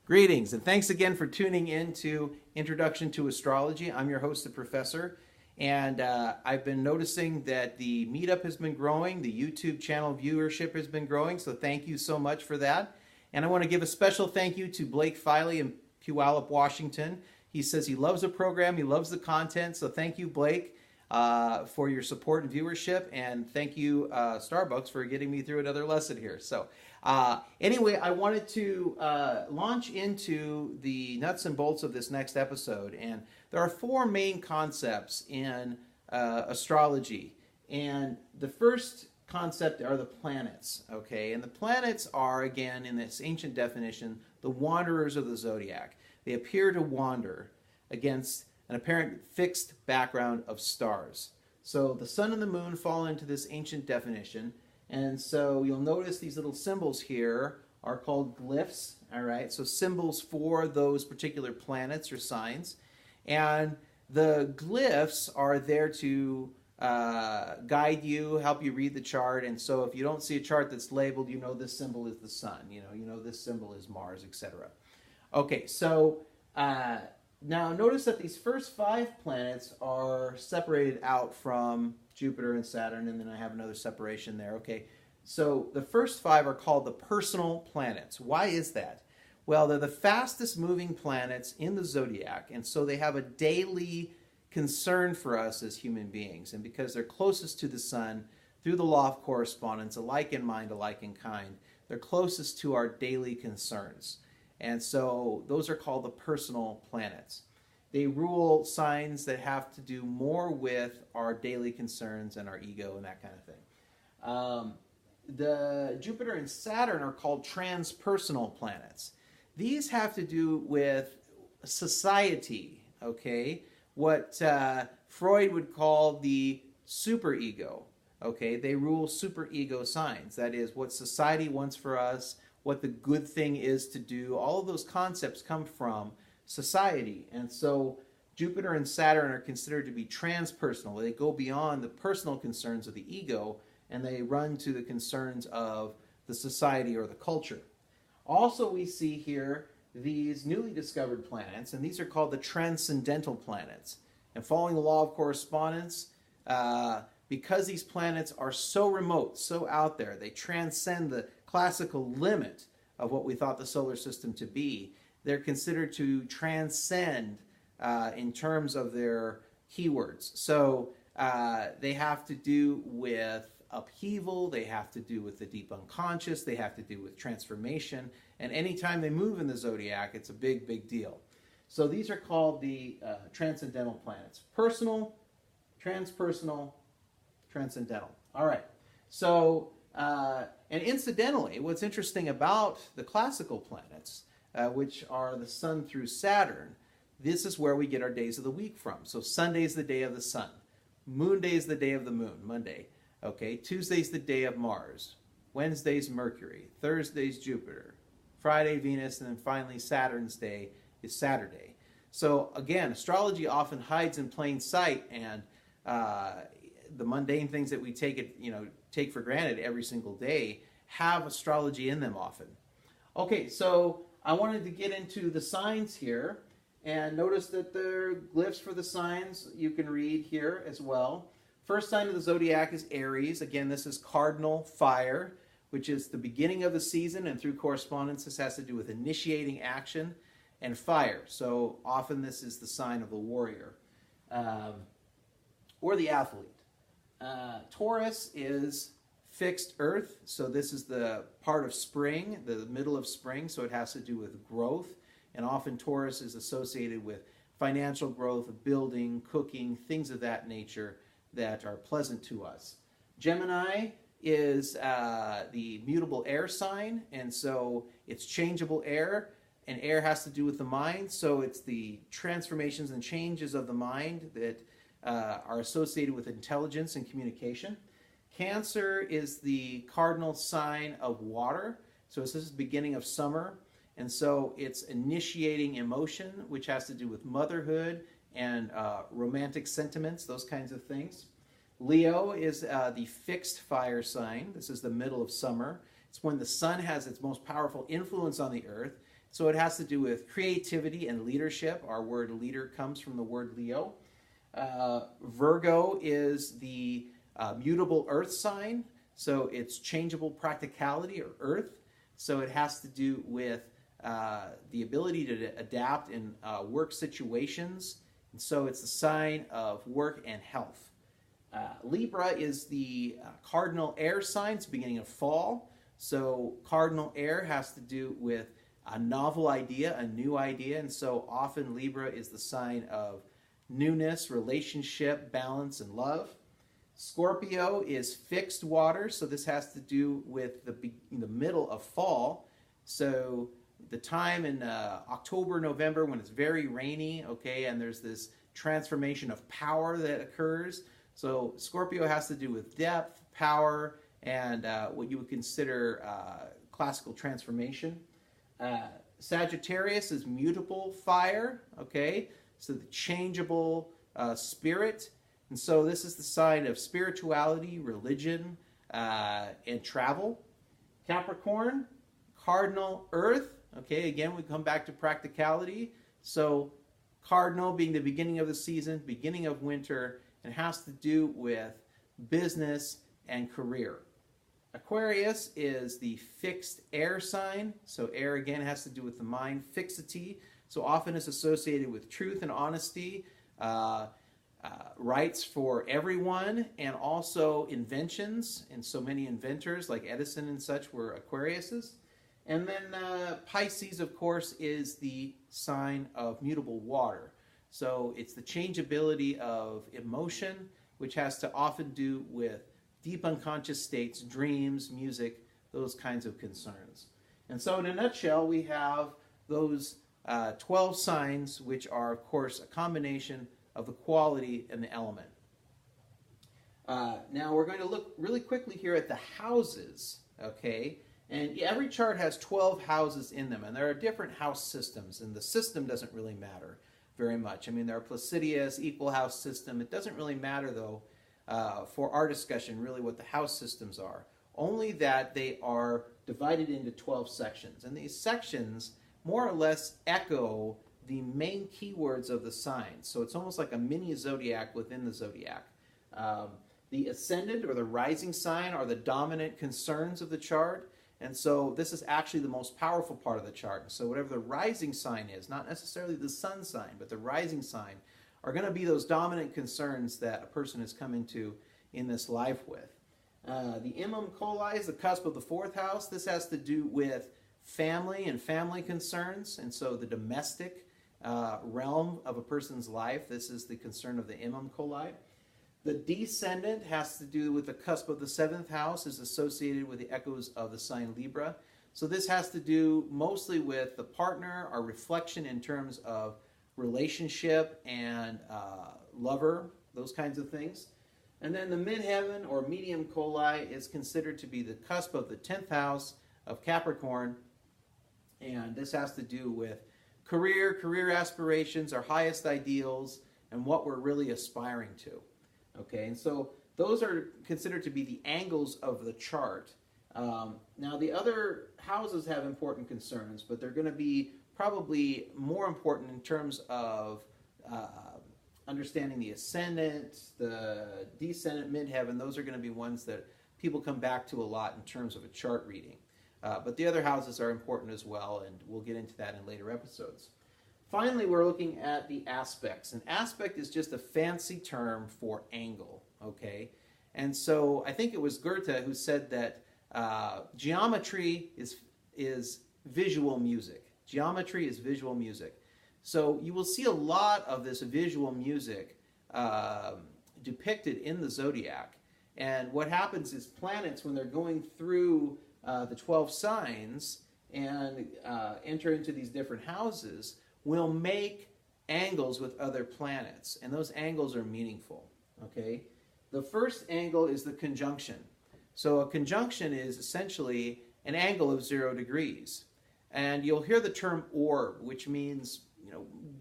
Greetings, and thanks again for tuning in to Introduction to Astrology. I'm your host, the Professor, and I've been noticing that the meetup has been growing, the YouTube channel viewership has been growing, so thank you so much for that. And I want to give a special thank you to Blake Filey in Puyallup, Washington. He says he loves the program, he loves the content, so thank you, Blake, for your support and viewership, and thank you, Starbucks, for getting me through another lesson here. Anyway, I wanted to launch into the nuts and bolts of this next episode, and there are four main concepts in astrology, and the first concept are the planets, okay? And the planets are, again, in this ancient definition, the wanderers of the zodiac. They appear to wander against an apparent fixed background of stars. So the sun and the moon fall into this ancient definition, and so you'll notice these little symbols here are called glyphs, all right? So symbols for those particular planets or signs. And the glyphs are there to guide you, help you read the chart. And so if you don't see a chart that's labeled, you know this symbol is the sun, you know this symbol is Mars, etc. Okay, so now notice that these first five planets are separated out from Jupiter and Saturn, and then I have another separation there. Okay, so the first five are called the personal planets. Why is that? Well, they're the fastest moving planets in the zodiac, and so they have a daily concern for us as human beings. And because they're closest to the sun through the law of correspondence, alike in mind, alike in kind, they're closest to our daily concerns. And so those are called the personal planets. They rule signs that have to do more with our daily concerns and our ego and that kind of thing. The Jupiter and Saturn are called transpersonal planets. These have to do with society, okay? What Freud would call the superego, okay? They rule superego signs. That is, what society wants for us, what the good thing is to do. All of those concepts come from society. And so Jupiter and Saturn are considered to be transpersonal. They go beyond the personal concerns of the ego, and they run to the concerns of the society or the culture. Also, we see here these newly discovered planets, and these are called the transcendental planets. And following the law of correspondence, because these planets are so remote, so out there, they transcend the classical limit of what we thought the solar system to be. They're considered to transcend in terms of their keywords. So they have to do with upheaval, they have to do with the deep unconscious, they have to do with transformation, and anytime they move in the zodiac, it's a big, big deal. So these are called the transcendental planets. Personal, transpersonal, transcendental. All right. So, and incidentally, what's interesting about the classical planets, which are the sun through Saturn, this is where we get our days of the week from. So Sunday's the day of the sun. Moonday's the day of the moon, Monday. Okay, Tuesday's the day of Mars. Wednesday's Mercury. Thursday's Jupiter. Friday, Venus, and then finally Saturn's day is Saturday. So again, astrology often hides in plain sight, and the mundane things that we take for granted every single day have astrology in them often. Okay, so I wanted to get into the signs here, and notice that there are glyphs for the signs you can read here as well. First sign of the zodiac is Aries. Again, this is cardinal fire, which is the beginning of the season, and through correspondence, this has to do with initiating action and fire. So often this is the sign of the warrior or the athlete. Taurus is fixed earth, so this is the part of spring, the middle of spring, so it has to do with growth, and often Taurus is associated with financial growth, building, cooking, things of that nature that are pleasant to us. Gemini is the mutable air sign, and so it's changeable air, and air has to do with the mind, so it's the transformations and changes of the mind that are associated with intelligence and communication. Cancer is the cardinal sign of water, so this is the beginning of summer, and so it's initiating emotion, which has to do with motherhood and romantic sentiments, those kinds of things. Leo is the fixed fire sign. This is the middle of summer. It's when the sun has its most powerful influence on the earth, So it has to do with creativity and leadership. Our word leader comes from the word Leo. Virgo is the mutable earth sign, so it's changeable practicality or earth. So it has to do with the ability to adapt in work situations. And so it's the sign of work and health. Libra is the cardinal air sign. It's the beginning of fall. So cardinal air has to do with a novel idea, a new idea. And so often Libra is the sign of newness, relationship, balance, and love. Scorpio is fixed water. So this has to do with the middle of fall. So the time in October, November when it's very rainy, okay, and there's this transformation of power that occurs. So Scorpio has to do with depth, power, and what you would consider classical transformation. Sagittarius is mutable fire, okay, so the changeable spirit. And so this is the sign of spirituality, religion, and travel. Capricorn, cardinal earth. Okay, again, we come back to practicality. So cardinal being the beginning of the season, beginning of winter, and has to do with business and career. Aquarius is the fixed air sign. So air, again, has to do with the mind, fixity. So often is associated with truth and honesty, rights for everyone, and also inventions. And so many inventors like Edison and such were Aquariuses. And then Pisces, of course, is the sign of mutable water. So it's the changeability of emotion, which has to often do with deep unconscious states, dreams, music, those kinds of concerns. And so in a nutshell, we have those 12 signs, which are, of course, a combination of the quality and the element. Now we're going to look really quickly here at the houses, okay? And every chart has 12 houses in them, and there are different house systems, and the system doesn't really matter very much. I mean, there are Placidius, equal house system. It doesn't really matter, though, for our discussion, really what the house systems are. Only that they are divided into 12 sections. And these sections more or less echo the main keywords of the signs. So it's almost like a mini zodiac within the zodiac. The ascendant or the rising sign are the dominant concerns of the chart. And so this is actually the most powerful part of the chart. So whatever the rising sign is, not necessarily the sun sign, but the rising sign, are going to be those dominant concerns that a person has come into in this life with. The Imam Coli is the cusp of the fourth house. This has to do with family and family concerns. And so the domestic realm of a person's life, this is the concern of the Imam Coli. The descendant has to do with the cusp of the seventh house, is associated with the echoes of the sign Libra. So this has to do mostly with the partner, our reflection in terms of relationship and lover, those kinds of things. And then the midheaven or medium coli is considered to be the cusp of the 10th house of Capricorn. And this has to do with career aspirations, our highest ideals, and what we're really aspiring to. Okay, and so those are considered to be the angles of the chart. Now the other houses have important concerns, but they're going to be probably more important in terms of understanding the ascendant, the descendant, midheaven. Those are going to be ones that people come back to a lot in terms of a chart reading. But the other houses are important as well, and we'll get into that in later episodes. Finally, we're looking at the aspects. An aspect is just a fancy term for angle, okay? And so I think it was Goethe who said that geometry is visual music. Geometry is visual music. So you will see a lot of this visual music depicted in the zodiac. And what happens is planets, when they're going through the 12 signs and enter into these different houses, will make angles with other planets. And those angles are meaningful, okay? The first angle is the conjunction. So a conjunction is essentially an angle of 0 degrees. And you'll hear the term orb, which means,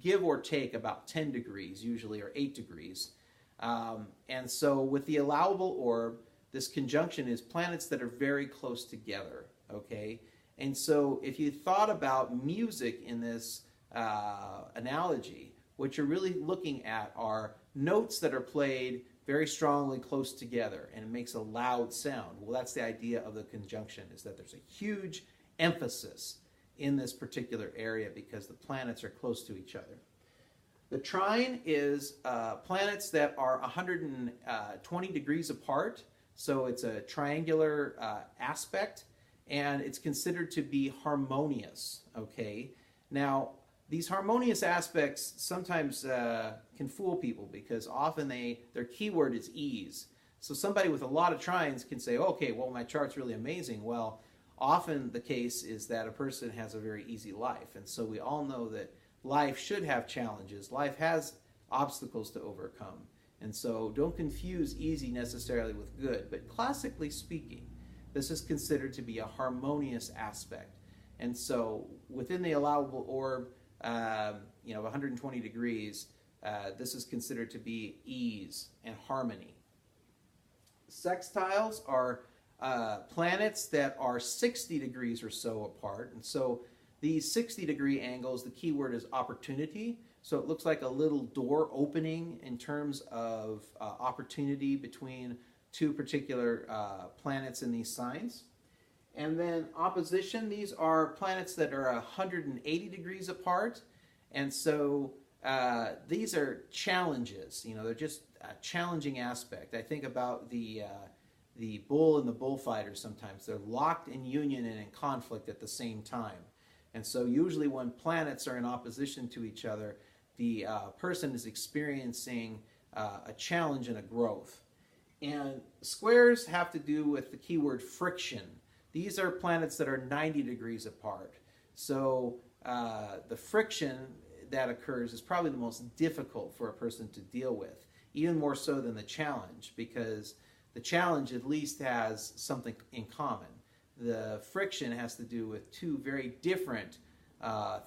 give or take about 10 degrees usually, or 8 degrees. And so with the allowable orb, this conjunction is planets that are very close together, okay? And so if you thought about music in this analogy, what you're really looking at are notes that are played very strongly close together, and it makes a loud sound. Well, that's the idea of the conjunction, is that there's a huge emphasis in this particular area because the planets are close to each other. The trine is planets that are 120 degrees apart, so it's a triangular aspect, and it's considered to be harmonious, okay? Now, these harmonious aspects sometimes can fool people because often their keyword is ease. So somebody with a lot of trines can say, okay, well, my chart's really amazing. Well, often the case is that a person has a very easy life, and so we all know that life should have challenges. Life has obstacles to overcome. And so don't confuse easy necessarily with good. But classically speaking, this is considered to be a harmonious aspect. And so within the allowable orb, 120 degrees, this is considered to be ease and harmony. Sextiles are planets that are 60 degrees or so apart. And so these 60-degree angles, the key word is opportunity. So it looks like a little door opening in terms of opportunity between two particular planets in these signs. And then opposition, these are planets that are 180 degrees apart. And so these are challenges. They're just a challenging aspect. I think about the bull and the bullfighter sometimes. They're locked in union and in conflict at the same time. And so usually when planets are in opposition to each other, the person is experiencing a challenge and a growth. And squares have to do with the keyword friction. These are planets that are 90 degrees apart. So the friction that occurs is probably the most difficult for a person to deal with, even more so than the challenge, because the challenge at least has something in common. The friction has to do with two very different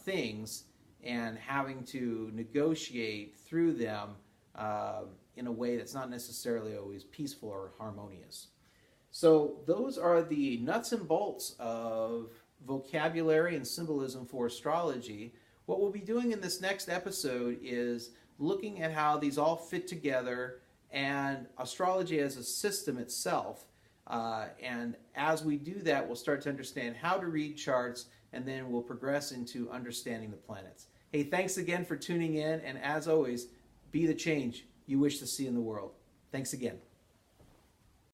things and having to negotiate through them in a way that's not necessarily always peaceful or harmonious. So those are the nuts and bolts of vocabulary and symbolism for astrology. What we'll be doing in this next episode is looking at how these all fit together and astrology as a system itself. And as we do that, we'll start to understand how to read charts, and then we'll progress into understanding the planets. Hey, thanks again for tuning in, and as always, be the change you wish to see in the world. Thanks again.